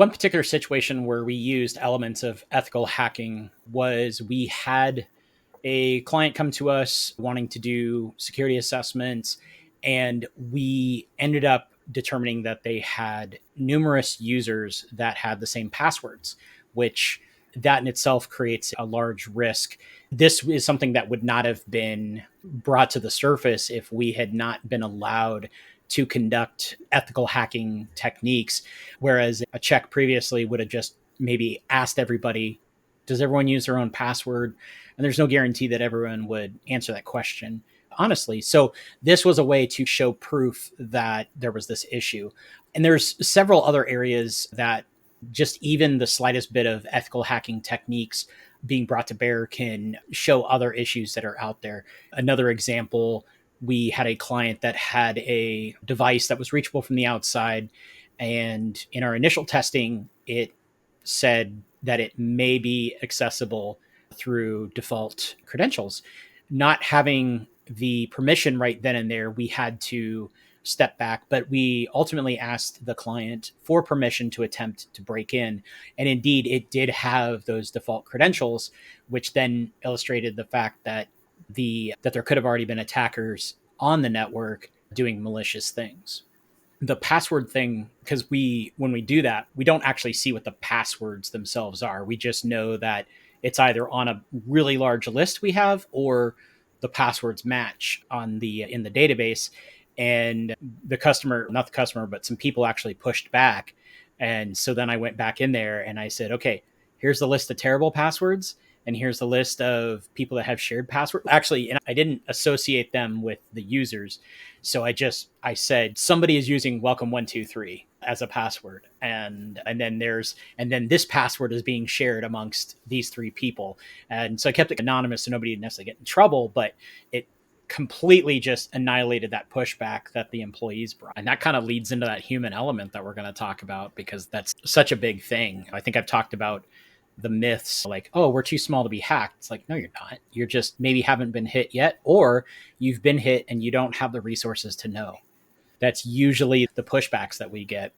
One particular situation where we used elements of ethical hacking was we had a client come to us wanting to do security assessments, and we ended up determining that they had numerous users that had the same passwords, which that in itself creates a large risk. This is something that would not have been brought to the surface if we had not been allowed to conduct ethical hacking techniques. Whereas a check previously would have just maybe asked everybody, does everyone use their own password? And there's no guarantee that everyone would answer that question honestly. So this was a way to show proof that there was this issue. And there's several other areas that just even the slightest bit of ethical hacking techniques being brought to bear can show other issues that are out there. Another example, we had a client that had a device that was reachable from the outside. And in our initial testing, it said that it may be accessible through default credentials. Not having the permission right then and there, we had to step back, but we ultimately asked the client for permission to attempt to break in. And indeed, it did have those default credentials, which then illustrated the fact that that there could have already been attackers on the network doing malicious things. The password thing, because when we do that, we don't actually see what the passwords themselves are. We just know that it's either on a really large list we have, or the passwords match on the in the database. And the customer, not the customer, but some people actually pushed back. And so then I went back in there and I said, okay, here's the list of terrible passwords. And here's the list of people that have shared passwords. Actually, and I didn't associate them with the users. So I said, somebody is using welcome123 as a password. And then this password is being shared amongst these three people. And so I kept it anonymous so nobody would necessarily get in trouble, but it completely just annihilated that pushback that the employees brought. And that kind of leads into that human element that we're going to talk about, because that's such a big thing. I think I've talked about the myths like, oh, we're too small to be hacked. It's like, no, you're not. You're just maybe haven't been hit yet, or you've been hit and you don't have the resources to know. That's usually the pushbacks that we get.